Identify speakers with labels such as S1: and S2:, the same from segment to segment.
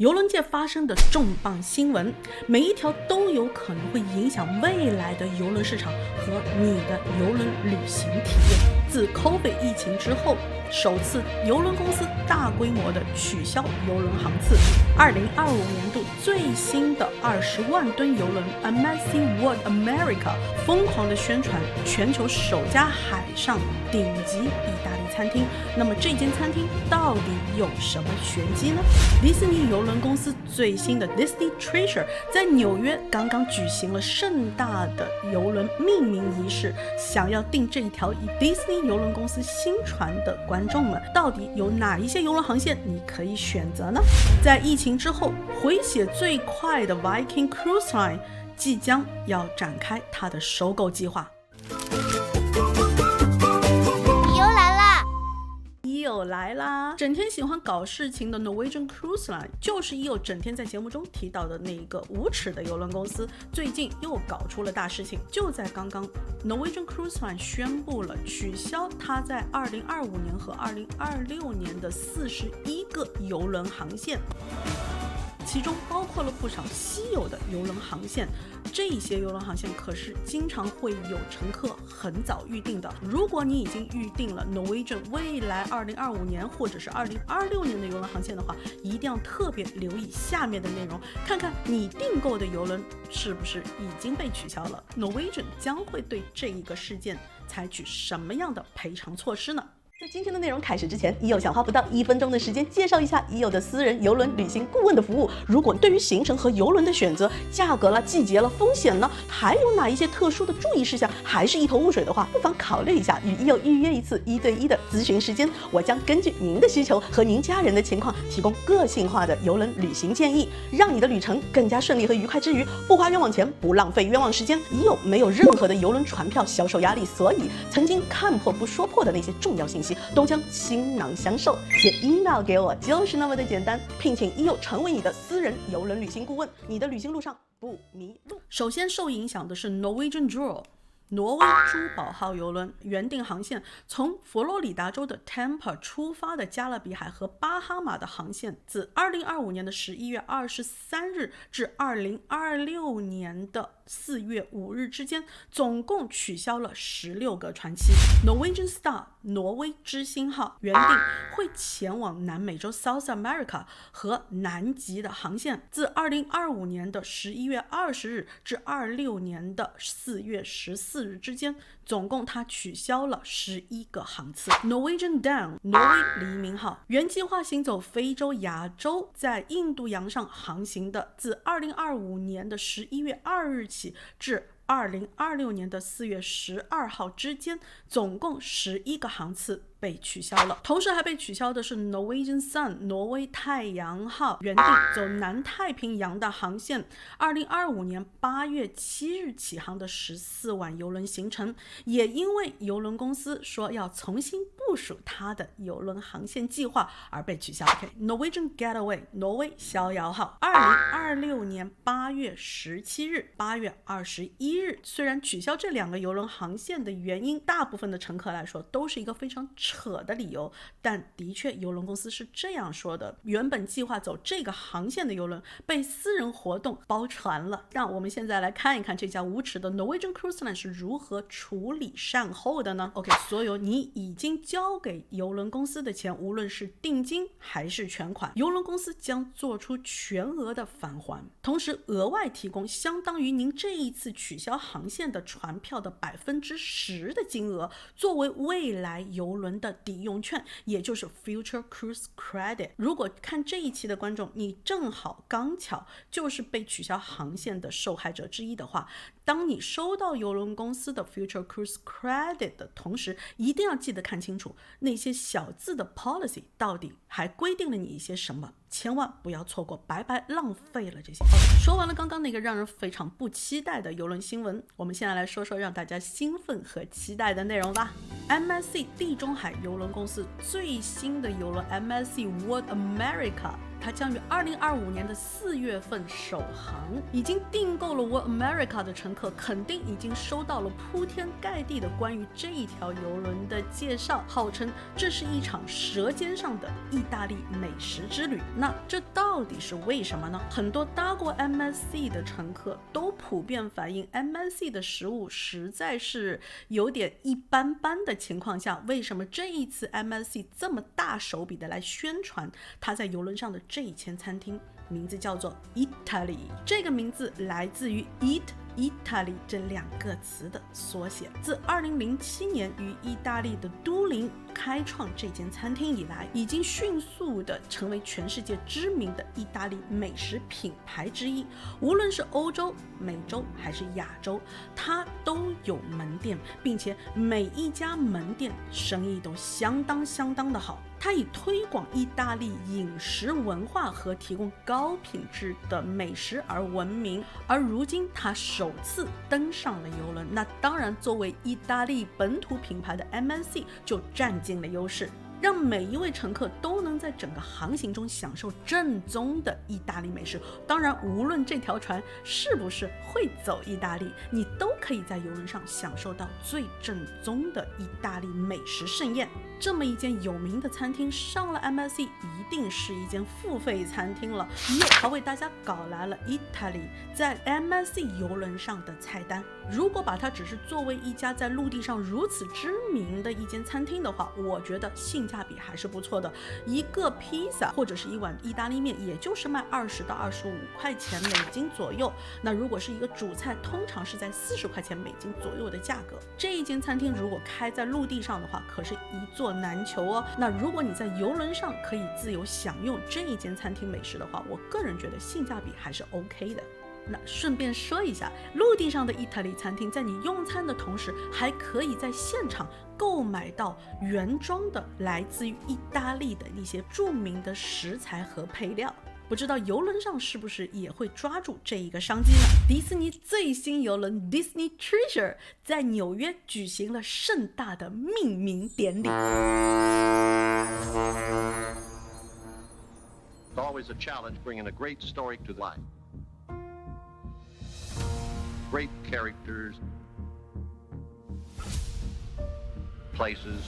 S1: 邮轮界发生的重磅新闻，每一条都有可能会影响未来的邮轮市场和你的邮轮旅行体验。自 COVID 疫情之后，首次邮轮公司大规模的取消邮轮航次。2025年度最新的20万吨邮轮 MSC World America 疯狂的宣传全球首家海上顶级意大利餐厅。那么这间餐厅到底有什么玄机呢？迪士尼邮轮公司最新的 Disney Treasure 在纽约刚刚举行了盛大的邮轮命名仪式，想要订这一条以迪士尼邮轮公司新传的观众们，到底有哪一些邮轮航线你可以选择呢？在疫情之后，回血最快的 Viking Cruise Line 即将要展开它的收购计划。又来啦！整天喜欢搞事情的 Norwegian Cruise Line 就是有整天在节目中提到的那一个无耻的邮轮公司，最近又搞出了大事情。就在刚刚 Norwegian Cruise Line 宣布了取消它在2025年和2026年的41个邮轮航线，其中包括了不少稀有的邮轮航线。这些邮轮航线可是经常会有乘客很早预定的。如果你已经预定了 Norwegian 未来2025年或者是2026年的邮轮航线的话，一定要特别留意下面的内容，看看你订购的邮轮是不是已经被取消了。Norwegian 将会对这一个事件采取什么样的赔偿措施呢？在今天的内容开始之前，EO想花不到1分钟的时间介绍一下EO的私人邮轮旅行顾问的服务。如果对于行程和邮轮的选择、价格啦、季节了、风险呢，还有哪一些特殊的注意事项还是一头雾水的话，不妨考虑一下与EO预约一次1对1的咨询时间。我将根据您的需求和您家人的情况，提供个性化的邮轮旅行建议，让你的旅程更加顺利和愉快之余，不花冤枉钱，不浪费冤枉时间。EO没有任何的邮轮船票销售压力，所以曾经看破不说破的那些重要信息都将倾囊相授，写 email 给我就是那么的简单。聘请EO成为你的私人邮轮旅行顾问，你的旅行路上不迷路。首先受影响的是 Norwegian Jewel 挪威珠宝号邮轮，原定航线从佛罗里达州的 Tampa 出发的加勒比海和巴哈马的航线，自2025年的11月23日至2026年的4月5日之间，总共取消了16个船期。Norwegian Star 挪威之星号原定会前往南美洲 South America 和南极的航线，自2025年的11月20日至26年的4月14日之间，总共它取消了11个航次。Norwegian Dawn 挪威黎明号原计划行走非洲、亚洲，在印度洋上航行的，自2025年的11月2日起至2026年的4月12号之间，总共11个航次被取消了。同时还被取消的是 Norwegian Sun 挪威太阳号原定走南太平洋的航线，2025年8月7日起航的14晚邮轮行程，也因为邮轮公司说要重新部署它的邮轮航线计划而被取消。Norwegian Getaway 挪威逍遥号2026年8月17日、8月21日，虽然取消这2个邮轮航线的原因，大部分的乘客来说都是一个非常扯的理由，但的确邮轮公司是这样说的：原本计划走这个航线的邮轮被私人活动包船了。让我们现在来看一看这家无耻的 Norwegian Cruise Line 是如何处理善后的呢？ 所有你已经交给邮轮公司的钱，无论是定金还是全款，邮轮公司将做出全额的返还，同时额外提供相当于您这一次取消航线的船票的10%的金额，作为未来邮轮的抵用券，也就是 Future Cruise Credit。 如果看这一期的观众，你正好刚巧就是被取消航线的受害者之一的话，当你收到邮轮公司的 Future Cruise Credit 的同时，一定要记得看清楚那些小字的 policy 到底还规定了你一些什么，千万不要错过，白白浪费了这些。说完了刚刚那个让人非常不期待的邮轮新闻，我们现在来说说让大家兴奋和期待的内容吧。MSC 地中海邮轮公司最新的邮轮 MSC World America 它将于2025年的4月份首航。已经订购了 World America 的乘客肯定已经收到了铺天盖地的关于这一条邮轮的介绍，号称这是一场舌尖上的意大利美食之旅。那这到底是为什么呢？很多搭过 MSC 的乘客都普遍反映 MSC 的食物实在是有点一般般的情况下，为什么这一次 MSC 这么大手笔的来宣传它在邮轮上的这一间餐厅，名字叫做 Italy。 这个名字来自于 Eat Italy 这2个词的缩写。自2007年于意大利的都灵开创这间餐厅以来，已经迅速的成为全世界知名的意大利美食品牌之一。无论是欧洲、美洲还是亚洲，它都有门店，并且每一家门店生意都相当的好。它以推广意大利饮食文化和提供高品质的美食而闻名，而如今它首次登上了邮轮，那当然作为意大利本土品牌的 MSC 就占尽了优势，让每一位乘客都能在整个航行中享受正宗的意大利美食。当然，无论这条船是不是会走意大利，你都可以在邮轮上享受到最正宗的意大利美食盛宴。这么一间有名的餐厅上了 MSC， 一定是一间付费餐厅了。它为大家搞来了 Italy 在 MSC 邮轮上的菜单。如果把它只是作为一家在陆地上如此知名的一间餐厅的话，我觉得性价比还是不错的。一个披萨或者是一碗意大利面，也就是卖20到25块钱美金左右。那如果是一个主菜，通常是在40块钱美金左右的价格。这一间餐厅如果开在陆地上的话，可是一座难求哦。那如果你在邮轮上可以自由享用这一间餐厅美食的话，我个人觉得性价比还是 OK 的。那顺便说一下，陆地上的意大利餐厅在你用餐的同时，还可以在现场购买到原装的来自于意大利的一些著名的食材和配料。不知道邮轮上是不是也会抓住这一个商机呢？迪士尼最新邮轮 Disney Treasure 在纽约举行了盛大的命名典礼。
S2: It's always a challenge bringing a great story to life. Great characters, places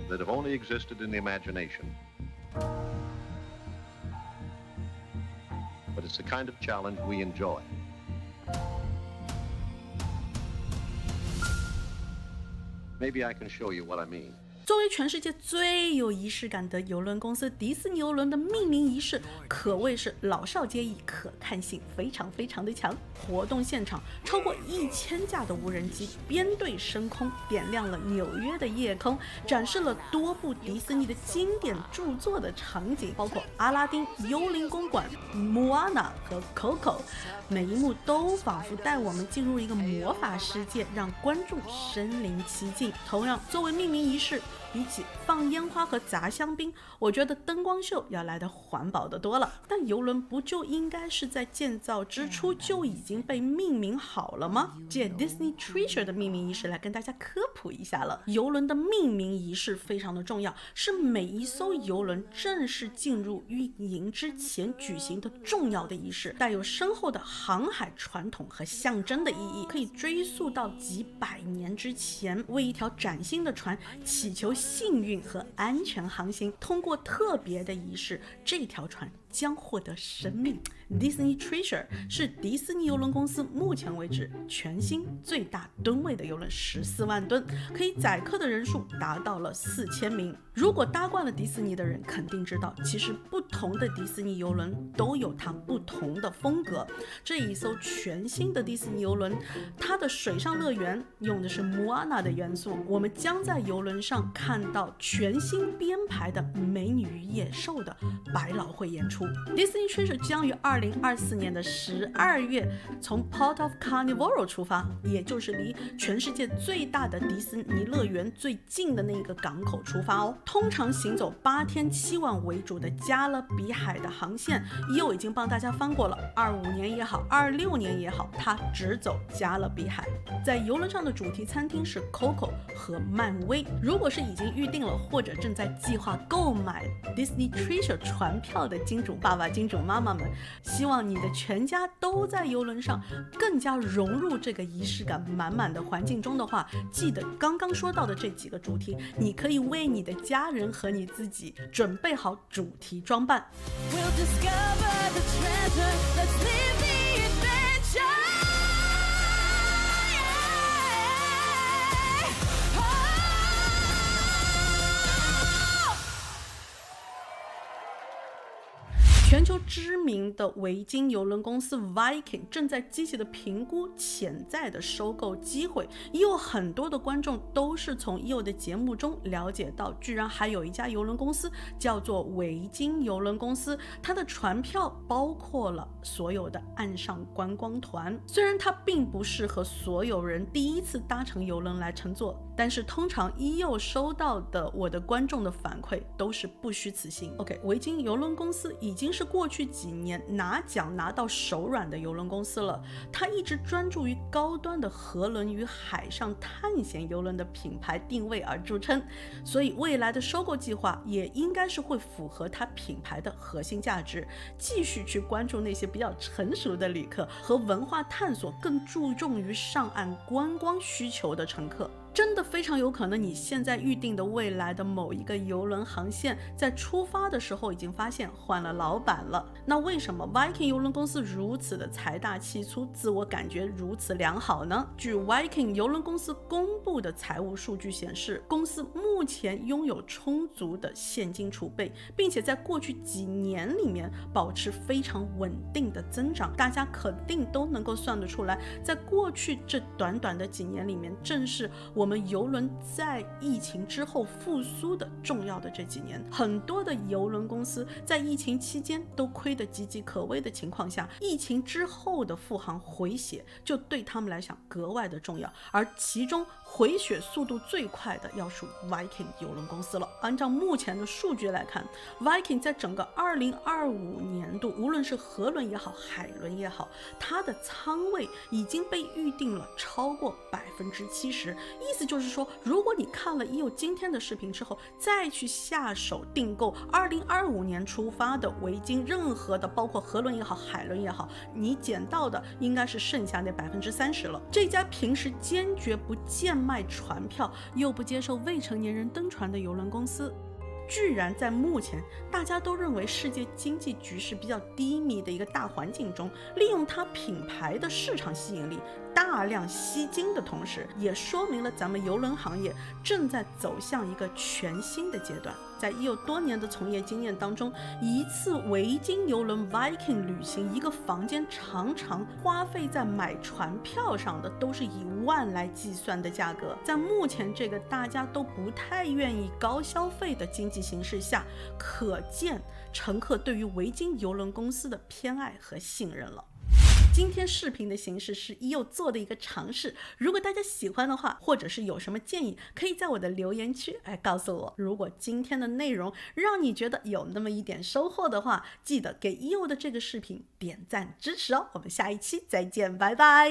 S2: that have only existed in the imagination. But it's the kind of challenge we enjoy. Maybe I can show you what I mean.
S1: 作为全世界最有仪式感的邮轮公司，迪士尼邮轮的命名仪式可谓是老少皆宜，可看性非常的强。活动现场超过1000架的无人机编队升空，点亮了纽约的夜空，展示了多部迪士尼的经典著作的场景，包括阿拉丁、幽灵公馆、莫阿娜和 Coco， 每一幕都仿佛带我们进入一个魔法世界，让观众身临其境。同样，作为命名仪式，比起放烟花和砸香槟，我觉得灯光秀要来得环保得多了。但邮轮不就应该是在建造之初就已经被命名好了吗？借 Disney Treasure 的命名仪式来跟大家科普一下了。邮轮的命名仪式非常的重要，是每一艘邮轮正式进入运营之前举行的重要的仪式，带有深厚的航海传统和象征的意义，可以追溯到几百年之前，为一条崭新的船祈求幸运和安全航行。通过特别的仪式，这条船将获得生命。Disney Treasure 是迪士尼邮轮公司目前为止全新最大吨位的邮轮，14万吨，可以载客的人数达到了4000名。如果搭惯了迪士尼的人肯定知道，其实不同的迪士尼邮轮都有它不同的风格。这一艘全新的迪士尼邮轮，它的水上乐园用的是莫阿娜的元素，我们将在邮轮上看到全新编排的美女与野兽的百老汇演出。Disney Treasure 将于2024年的12月从 Port of Carnivoro 出发，也就是离全世界最大的迪士尼乐园最近的那个港口出发哦。通常行走8天7晚为主的加勒比海的航线又已经帮大家翻过了，25年也好，26年也好，它只走加勒比海。在邮轮上的主题餐厅是 Coco 和漫威。如果是以已经预定了或者正在计划购买 Disney Treasure 船票的金主爸爸、金主妈妈们，希望你的全家都在邮轮上更加融入这个仪式感满满的环境中的话，记得刚刚说到的这几个主题，你可以为你的家人和你自己准备好主题装扮。
S3: We'll discover the treasure. Let's live the adventure.
S1: 全球知名的维京邮轮公司 Viking 正在积极的评估潜在的收购机会，也有很多的观众都是从EO的节目中了解到，居然还有一家邮轮公司叫做维京邮轮公司，它的船票包括了所有的岸上观光团。虽然它并不适合所有人第一次搭乘邮轮来乘坐，但是通常EO收到的我的观众的反馈都是不虚此行。OK， 维京邮轮公司已经是过去几年拿奖拿到手软的邮轮公司了，它一直专注于高端的河轮与海上探险邮轮的品牌定位而著称，所以未来的收购计划也应该是会符合它品牌的核心价值，继续去关注那些比较成熟的旅客和文化探索更注重于上岸观光需求的乘客。真的非常有可能你现在预定的未来的某一个邮轮航线在出发的时候已经发现换了老板了。那为什么 Viking 邮轮公司如此的财大气粗，自我感觉如此良好呢？据 Viking 邮轮公司公布的财务数据显示，公司目前拥有充足的现金储备，并且在过去几年里面保持非常稳定的增长。大家肯定都能够算得出来，在过去这短短的几年里面，正是我们邮轮在疫情之后复苏的重要的这几年，很多的邮轮公司在疫情期间都亏得岌岌可危的情况下，疫情之后的复航回血就对他们来讲格外的重要，而其中回血速度最快的要数 Viking 邮轮公司了。按照目前的数据来看， Viking 在整个2025年度，无论是河轮也好海轮也好，它的舱位已经被预定了超过70%，意思就是说，如果你看了EO今天的视频之后，再去下手订购2025年出发的维京任何的，包括河轮也好海轮也好，你捡到的应该是剩下那30%了。这家平时坚决不贱卖船票又不接受未成年人登船的邮轮公司，居然在目前大家都认为世界经济局势比较低迷的一个大环境中，利用它品牌的市场吸引力大量吸金的同时，也说明了咱们邮轮行业正在走向一个全新的阶段。在EO多年的从业经验当中，一次维京邮轮 Viking 旅行，一个房间常常花费在买船票上的都是以万来计算的价格。在目前这个大家都不太愿意高消费的经济形势下，可见乘客对于维京邮轮公司的偏爱和信任了。今天视频的形式是EO做的一个尝试，如果大家喜欢的话，或者是有什么建议，可以在我的留言区来告诉我。如果今天的内容让你觉得有那么一点收获的话，记得给EO的这个视频点赞支持哦。我们下一期再见，拜拜。